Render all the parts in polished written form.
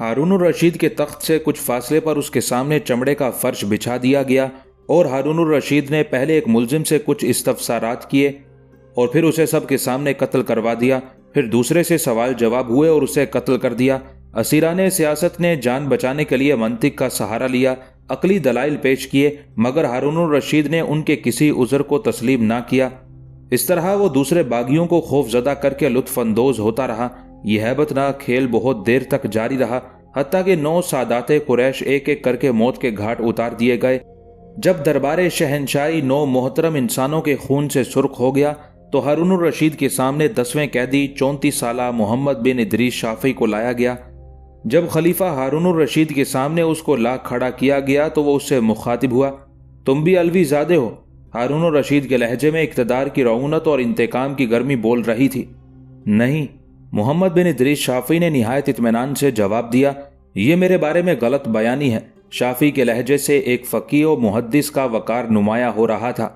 ہارون الرشید کے تخت سے کچھ فاصلے پر اس کے سامنے چمڑے کا فرش بچھا دیا گیا اور ہارون الرشید نے پہلے ایک ملزم سے کچھ استفسارات کیے اور پھر اسے سب کے سامنے قتل کروا دیا، پھر دوسرے سے سوال جواب ہوئے اور اسے قتل کر دیا۔ اسیران سیاست نے جان بچانے کے لیے منطق کا سہارا لیا، عقلی دلائل پیش کیے، مگر ہارون الرشید نے ان کے کسی عذر کو تسلیم نہ کیا۔ اس طرح وہ دوسرے باغیوں کو خوف زدہ کر کے لطف اندوز ہوتا رہا۔ یہ ہیبت ناک کھیل بہت دیر تک جاری رہا، حتیٰ کہ 9 سادات قریش ایک ایک کر کے موت کے گھاٹ اتار دیے گئے۔ جب دربار شہنشاہی 9 محترم انسانوں کے خون سے سرخ ہو گیا تو ہارون الرشید کے سامنے 10ویں قیدی 34 سالہ محمد بن ادریس شافعی کو لایا گیا۔ جب خلیفہ ہارون الرشید کے سامنے اس کو لا کھڑا کیا گیا تو وہ اس سے مخاطب ہوا، تم بھی علوی زادے ہو؟ ہارون الرشید کے لہجے میں اقتدار کی رعونت اور انتقام کی گرمی بول رہی تھی۔ نہیں، محمد بن ادریس شافعی نے نہایت اطمینان سے جواب دیا، یہ میرے بارے میں غلط بیانی ہے۔ شافعی کے لہجے سے ایک فقیہ و محدث کا وقار نمایاں ہو رہا تھا۔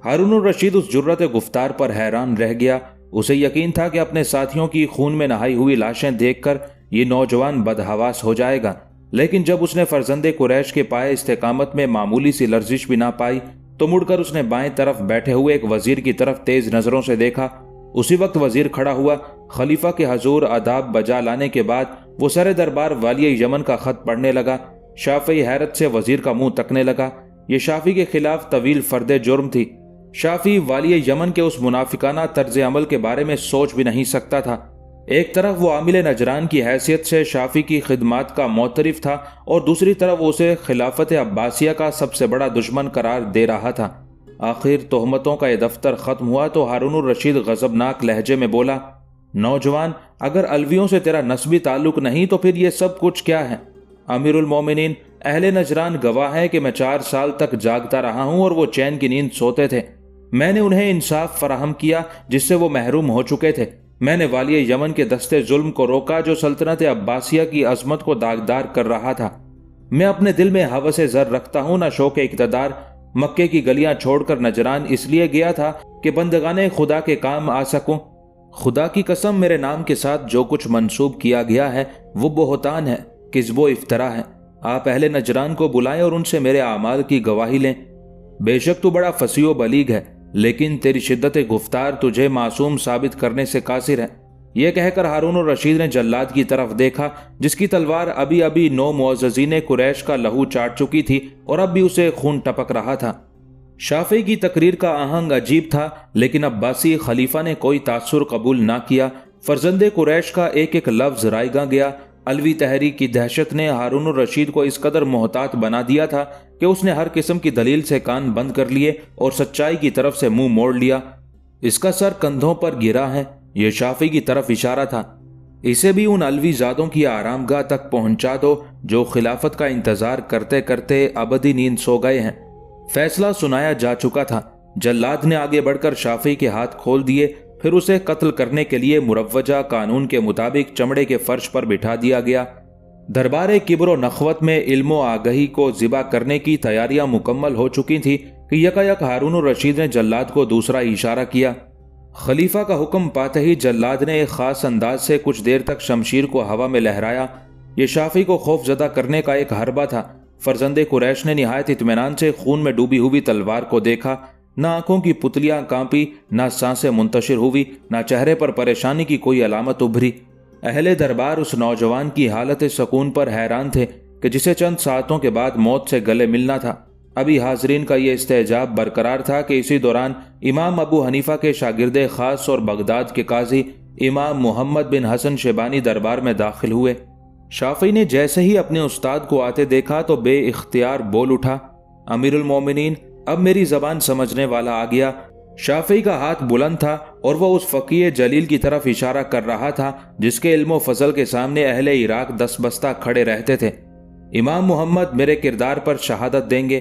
ہارون الرشید اس جرت گفتار پر حیران رہ گیا۔ اسے یقین تھا کہ اپنے ساتھیوں کی خون میں نہائی ہوئی لاشیں دیکھ کر یہ نوجوان بدحواس ہو جائے گا، لیکن جب اس نے فرزند قریش کے پائے استقامت میں معمولی سی لرزش بھی نہ پائی تو مڑ کر اس نے بائیں طرف بیٹھے ہوئے ایک وزیر کی طرف تیز نظروں سے دیکھا۔ اسی وقت وزیر کھڑا ہوا۔ خلیفہ کے حضور آداب بجا لانے کے بعد وہ سر دربار والی یمن کا خط پڑھنے لگا۔ شافعی حیرت سے وزیر کا منہ تکنے لگا۔ یہ شافعی کے خلاف طویل فرد جرم تھی۔ شافعی والی یمن کے اس منافقانہ طرز عمل کے بارے میں سوچ بھی نہیں سکتا تھا۔ ایک طرف وہ عامل نجران کی حیثیت سے شافعی کی خدمات کا معترف تھا اور دوسری طرف وہ اسے خلافت عباسیہ کا سب سے بڑا دشمن قرار دے رہا تھا۔ آخر تہمتوں کا یہ دفتر ختم ہوا تو ہارون الرشید غضبناک لہجے میں بولا، نوجوان، اگر علویوں سے تیرا نسبی تعلق نہیں تو پھر یہ سب کچھ کیا ہے؟ امیر المومنین، اہل نجران گواہ ہے کہ میں 4 سال تک جاگتا رہا ہوں اور وہ چین کی نیند سوتے تھے۔ میں نے انہیں انصاف فراہم کیا جس سے وہ محروم ہو چکے تھے۔ میں نے والی یمن کے دستے ظلم کو روکا جو سلطنت عباسیہ کی عظمت کو داغدار کر رہا تھا۔ میں اپنے دل میں ہوس زر رکھتا ہوں نہ شوق اقتدار۔ مکے کی گلیاں چھوڑ کر نجران اس لیے گیا تھا کہ بندگان خدا کے کام آ سکوں۔ خدا کی قسم، میرے نام کے ساتھ جو کچھ منسوب کیا گیا ہے وہ بہتان ہے، کذب و افطرا ہے۔ آپ اہل نجران کو بلائیں اور ان سے میرے اعمال کی گواہی لیں۔ بے شک تو بڑا فصیح و بلیغ ہے، لیکن تیری شدت گفتار تجھے معصوم ثابت کرنے سے قاصر ہے۔ یہ کہہ کر ہارون الرشید نے جلاد کی طرف دیکھا جس کی تلوار ابھی 9 معززین قریش کا لہو چاٹ چکی تھی اور اب بھی اسے خون ٹپک رہا تھا۔ شافعی کی تقریر کا آہنگ عجیب تھا، لیکن عباسی خلیفہ نے کوئی تاثر قبول نہ کیا۔ فرزند قریش کا ایک ایک لفظ رائیگاں گیا۔ علوی تحریک کی دہشت نے ہارون الرشید کو اس قدر محتاط بنا دیا تھا کہ اس نے ہر قسم کی دلیل سے کان بند کر لیے اور سچائی کی طرف سے منہ موڑ لیا۔ اس کا سر کندھوں پر گرا ہے، یہ شافعی کی طرف اشارہ تھا۔ اسے بھی ان علوی زادوں کی آرام گاہ تک پہنچا دو جو خلافت کا انتظار کرتے کرتے ابدی نیند سو گئے ہیں۔ فیصلہ سنایا جا چکا تھا۔ جلاد نے آگے بڑھ کر شافعی کے ہاتھ کھول دیے، پھر اسے قتل کرنے کے لیے مروجہ قانون کے مطابق چمڑے کے فرش پر بٹھا دیا گیا۔ دربار کبر و نخوت میں علم و آگہی کو ذبح کرنے کی تیاریاں مکمل ہو چکی تھیں کہ یکایک ہارون الرشید نے جلاد کو دوسرا اشارہ کیا۔ خلیفہ کا حکم پاتے ہی جلاد نے ایک خاص انداز سے کچھ دیر تک شمشیر کو ہوا میں لہرایا۔ یہ شافعی کو خوف زدہ کرنے کا ایک حربہ تھا۔ فرزند قریش نے نہایت اطمینان سے خون میں ڈوبی ہوئی تلوار کو دیکھا۔ نہ آنکھوں کی پتلیاں کانپی، نہ سانسیں منتشر ہوئی، نہ چہرے پر پریشانی کی کوئی علامت ابھری۔ اہل دربار اس نوجوان کی حالت سکون پر حیران تھے کہ جسے چند ساعتوں کے بعد موت سے گلے ملنا تھا۔ ابھی حاضرین کا یہ استعجاب برقرار تھا کہ اسی دوران امام ابو حنیفہ کے شاگرد خاص اور بغداد کے قاضی امام محمد بن حسن شیبانی دربار میں داخل ہوئے۔ شافعی نے جیسے ہی اپنے استاد کو آتے دیکھا تو بے اختیار بول اٹھا، امیر المومنین، اب میری زبان سمجھنے والا آ گیا۔ شافعی کا ہاتھ بلند تھا اور وہ اس فقیہ جلیل کی طرف اشارہ کر رہا تھا جس کے علم و فضل کے سامنے اہل عراق دس بستہ کھڑے رہتے تھے۔ امام محمد میرے کردار پر شہادت دیں گے،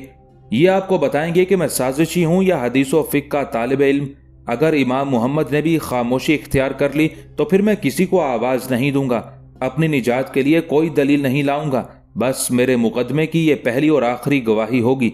یہ آپ کو بتائیں گے کہ میں سازشی ہوں یا حدیث و فقہ کا طالب علم۔ اگر امام محمد نے بھی خاموشی اختیار کر لی تو پھر میں کسی کو آواز نہیں دوں گا، اپنی نجات کے لیے کوئی دلیل نہیں لاؤں گا، بس میرے مقدمے کی یہ پہلی اور آخری گواہی ہوگی۔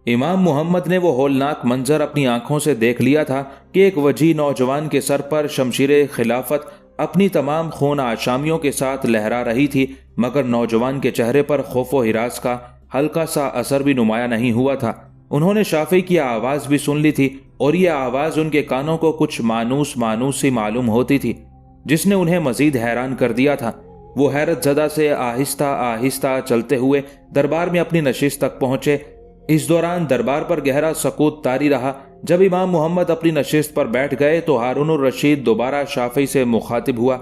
امام محمد نے وہ ہولناک منظر اپنی آنکھوں سے دیکھ لیا تھا کہ ایک وجیح نوجوان کے سر پر شمشیر خلافت اپنی تمام خون آشامیوں کے ساتھ لہرا رہی تھی، مگر نوجوان کے چہرے پر خوف و ہراس کا ہلکا سا اثر بھی نمایاں نہیں ہوا تھا۔ انہوں نے شافعی کی آواز بھی سن لی تھی اور یہ آواز ان کے کانوں کو کچھ مانوس سی معلوم ہوتی تھی، جس نے انہیں مزید حیران کر دیا تھا۔ وہ حیرت زدہ سے آہستہ آہستہ چلتے ہوئے دربار میں اپنی نشست تک پہنچے۔ اس دوران دربار پر گہرا سکوت طاری رہا۔ جب امام محمد اپنی نشست پر بیٹھ گئے تو ہارون الرشید دوبارہ شافعی سے مخاطب ہوا۔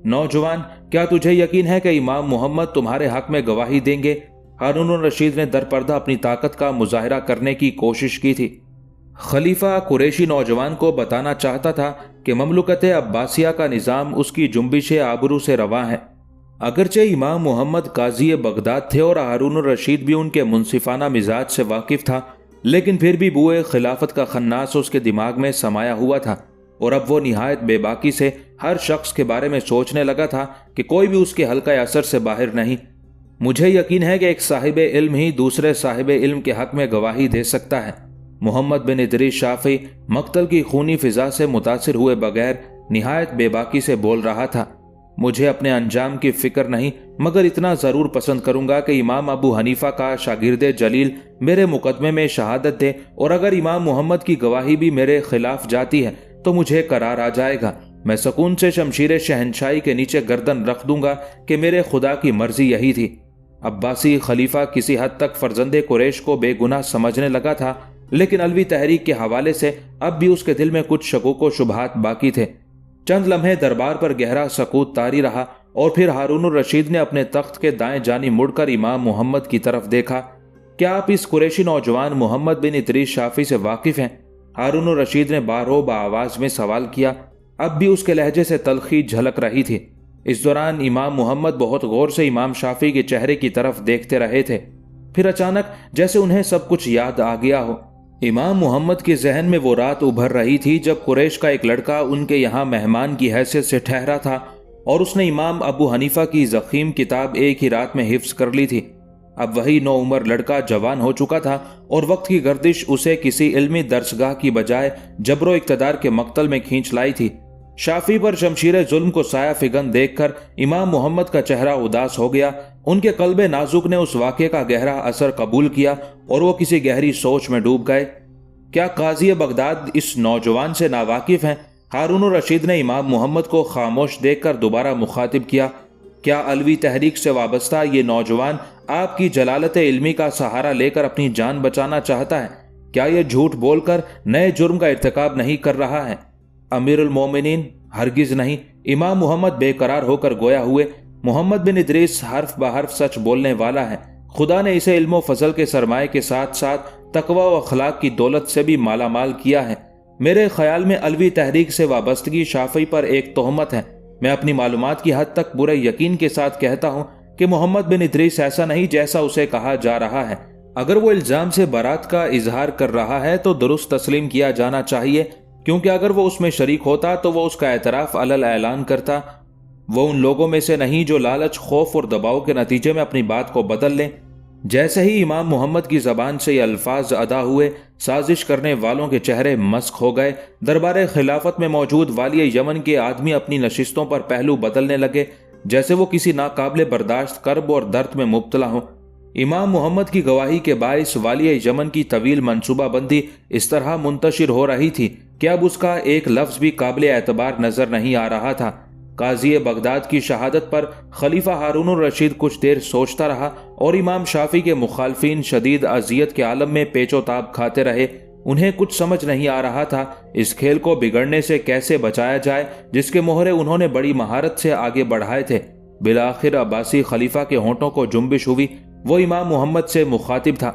نوجوان، کیا تجھے یقین ہے کہ امام محمد تمہارے حق میں گواہی دیں گے؟ ہارون الرشید نے درپردہ اپنی طاقت کا مظاہرہ کرنے کی کوشش کی تھی۔ خلیفہ قریشی نوجوان کو بتانا چاہتا تھا کہ مملکت عباسیہ کا نظام اس کی جنبش آبرو سے رواں ہے۔ اگرچہ امام محمد قاضی بغداد تھے اور ہارون الرشید بھی ان کے منصفانہ مزاج سے واقف تھا، لیکن پھر بھی بوئے خلافت کا خناس اس کے دماغ میں سمایا ہوا تھا، اور اب وہ نہایت بے باکی سے ہر شخص کے بارے میں سوچنے لگا تھا کہ کوئی بھی اس کے حلقہ اثر سے باہر نہیں۔ مجھے یقین ہے کہ ایک صاحب علم ہی دوسرے صاحب علم کے حق میں گواہی دے سکتا ہے۔ محمد بن ادریس شافعی مقتل کی خونی فضا سے متاثر ہوئے بغیر نہایت بے باکی سے بول رہا تھا۔ مجھے اپنے انجام کی فکر نہیں، مگر اتنا ضرور پسند کروں گا کہ امام ابو حنیفہ کا شاگرد جلیل میرے مقدمے میں شہادت دے، اور اگر امام محمد کی گواہی بھی میرے خلاف جاتی ہے تو مجھے قرار آ جائے گا۔ میں سکون سے شمشیر شہنشاہی کے نیچے گردن رکھ دوں گا کہ میرے خدا کی مرضی یہی تھی۔ عباسی خلیفہ کسی حد تک فرزند قریش کو بے گناہ سمجھنے لگا تھا، لیکن علوی تحریک کے حوالے سے اب بھی اس کے دل میں کچھ شکوک و شبہات باقی تھے۔ چند لمحے دربار پر گہرا سکوت طاری رہا، اور پھر ہارون الرشید نے اپنے تخت کے دائیں جانب مڑ کر امام محمد کی طرف دیکھا۔ کیا آپ اس قریشی نوجوان محمد بن ادریس شافعی سے واقف ہیں؟ ہارون الرشید نے بارہو آواز میں سوال کیا۔ اب بھی اس کے لہجے سے تلخی جھلک رہی تھی۔ اس دوران امام محمد بہت غور سے امام شافعی کے چہرے کی طرف دیکھتے رہے تھے، پھر اچانک جیسے انہیں سب کچھ یاد آ گیا ہو۔ امام محمد کے ذہن میں وہ رات ابھر رہی تھی جب قریش کا ایک لڑکا ان کے یہاں مہمان کی حیثیت سے ٹھہرا تھا، اور اس نے امام ابو حنیفہ کی ضخیم کتاب ایک ہی رات میں حفظ کر لی تھی۔ اب وہی نو عمر لڑکا جوان ہو چکا تھا، اور وقت کی گردش اسے کسی علمی درسگاہ کی بجائے جبر و اقتدار کے مقتل میں کھینچ لائی تھی۔ شافعی پر شمشیر ظلم کو سایہ فگن دیکھ کر امام محمد کا چہرہ اداس ہو گیا۔ ان کے قلب نازک نے اس واقعے کا گہرا اثر قبول کیا اور وہ کسی گہری سوچ میں ڈوب گئے۔ کیا قاضی بغداد اس نوجوان سے ناواقف ہیں؟ ہارون الرشید نے امام محمد کو خاموش دیکھ کر دوبارہ مخاطب کیا۔ کیا علوی تحریک سے وابستہ یہ نوجوان آپ کی جلالت علمی کا سہارا لے کر اپنی جان بچانا چاہتا ہے؟ کیا یہ جھوٹ بول کر نئے جرم کا ارتکاب نہیں کر رہا ہے؟ امیر المومنین، ہرگز نہیں۔ امام محمد بے قرار ہو کر گویا ہوئے۔ محمد بن ادریس حرف بحرف سچ بولنے والا ہے۔ خدا نے اسے علم و فضل کے سرمائے کے ساتھ ساتھ تقوی و اخلاق کی دولت سے بھی مالا مال کیا ہے۔ میرے خیال میں علوی تحریک سے وابستگی شافعی پر ایک تہمت ہے۔ میں اپنی معلومات کی حد تک پورے یقین کے ساتھ کہتا ہوں کہ محمد بن ادریس ایسا نہیں جیسا اسے کہا جا رہا ہے۔ اگر وہ الزام سے برات کا اظہار کر رہا ہے تو درست تسلیم کیا جانا چاہیے، کیونکہ اگر وہ اس میں شریک ہوتا تو وہ اس کا اعتراف علل اعلان کرتا۔ وہ ان لوگوں میں سے نہیں جو لالچ، خوف اور دباؤ کے نتیجے میں اپنی بات کو بدل لیں۔ جیسے ہی امام محمد کی زبان سے یہ الفاظ ادا ہوئے، سازش کرنے والوں کے چہرے مسخ ہو گئے۔ دربار خلافت میں موجود والی یمن کے آدمی اپنی نشستوں پر پہلو بدلنے لگے، جیسے وہ کسی ناقابل برداشت کرب اور درد میں مبتلا ہوں۔ امام محمد کی گواہی کے باعث والی یمن کی طویل منصوبہ بندی اس طرح منتشر ہو رہی تھی کہ اب اس کا ایک لفظ بھی قابل اعتبار نظر نہیں آ رہا تھا۔ قاضی بغداد کی شہادت پر خلیفہ ہارون الرشید کچھ دیر سوچتا رہا، اور امام شافعی کے مخالفین شدید اذیت کے عالم میں پیچ و تاب کھاتے رہے۔ انہیں کچھ سمجھ نہیں آ رہا تھا اس کھیل کو بگڑنے سے کیسے بچایا جائے جس کے مہرے انہوں نے بڑی مہارت سے آگے بڑھائے تھے۔ بالآخر عباسی خلیفہ کے ہونٹوں کو جنبش ہوئی۔ وہ امام محمد سے مخاطب تھا۔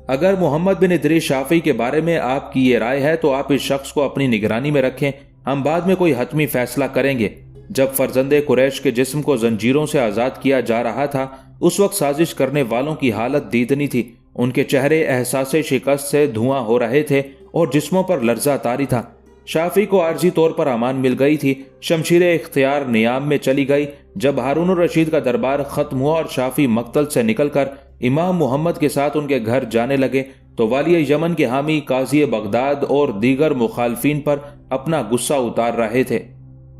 اگر محمد بن ادریس شافعی کے بارے میں آپ کی یہ رائے ہے تو آپ اس شخص کو اپنی نگرانی میں رکھیں، ہم بعد میں کوئی حتمی فیصلہ کریں گے۔ جب فرزند قریش کے جسم کو زنجیروں سے آزاد کیا جا رہا تھا، اس وقت سازش کرنے والوں کی حالت دیدنی تھی۔ ان کے چہرے احساس شکست سے دھواں ہو رہے تھے اور جسموں پر لرزہ طاری تھا۔ شافعی کو عارضی طور پر امان مل گئی تھی۔ شمشیر اختیار نیام میں چلی گئی۔ جب ہارون الرشید کا دربار ختم ہوا اور شافعی مقتل سے نکل کر امام محمد کے ساتھ ان کے گھر جانے لگے تو والی یمن کے حامی قاضی بغداد اور دیگر مخالفین پر اپنا غصہ اتار رہے تھے۔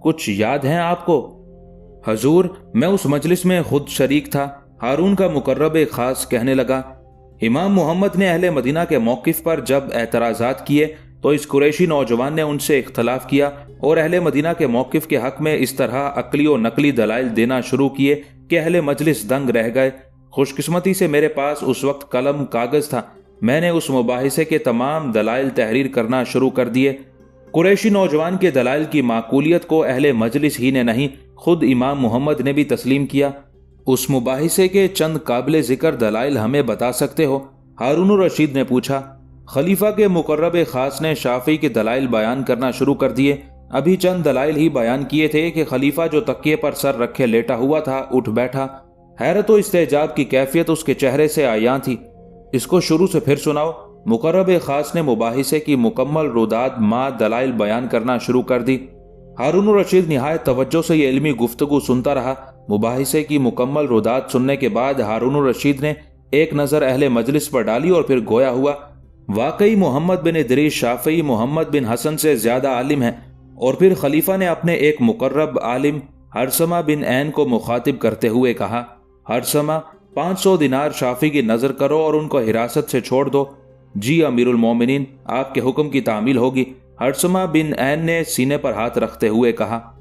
کچھ یاد ہیں آپ کو؟ حضور، میں اس مجلس میں خود شریک تھا۔ ہارون کا مقرب خاص کہنے لگا، امام محمد نے اہل مدینہ کے موقف پر جب اعتراضات کیے تو اس قریشی نوجوان نے ان سے اختلاف کیا اور اہل مدینہ کے موقف کے حق میں اس طرح عقلی و نقلی دلائل دینا شروع کیے کہ اہل مجلس دنگ رہ گئے۔ خوش قسمتی سے میرے پاس اس وقت قلم کاغذ تھا، میں نے اس مباحثے کے تمام دلائل تحریر کرنا شروع کر دیے۔ قریشی نوجوان کے دلائل کی معقولیت کو اہل مجلس ہی نے نہیں، خود امام محمد نے بھی تسلیم کیا۔ اس مباحثے کے چند قابل ذکر دلائل ہمیں بتا سکتے ہو؟ ہارون الرشید نے پوچھا۔ خلیفہ کے مقرب خاص نے شافعی کے دلائل بیان کرنا شروع کر دیے۔ ابھی چند دلائل ہی بیان کیے تھے کہ خلیفہ جو تکیے پر سر رکھے لیٹا ہوا تھا اٹھ بیٹھا۔ حیرت و استعجاب کی کیفیت اس کے چہرے سے عیاں تھی۔ اس کو شروع سے پھر سناؤ۔ مقرب خاص نے مباحثے کی مکمل روداد ما دلائل بیان کرنا شروع کر دی۔ ہارون الرشید نہایت توجہ سے یہ علمی گفتگو سنتا رہا۔ مباحثے کی مکمل روداد سننے کے بعد ہارون الرشید نے ایک نظر اہل مجلس پر ڈالی اور پھر گویا ہوا، واقعی محمد بن ادریس شافعی محمد بن حسن سے زیادہ عالم ہے۔ اور پھر خلیفہ نے اپنے ایک مقرب عالم ہرثمہ بن عین کو مخاطب کرتے ہوئے کہا، ہرثمہ، 500 دینار شافعی کی نظر کرو اور ان کو حراست سے چھوڑ دو۔ جی امیر المومنین، آپ کے حکم کی تعمیل ہوگی، ہرثمہ بن عین نے سینے پر ہاتھ رکھتے ہوئے کہا۔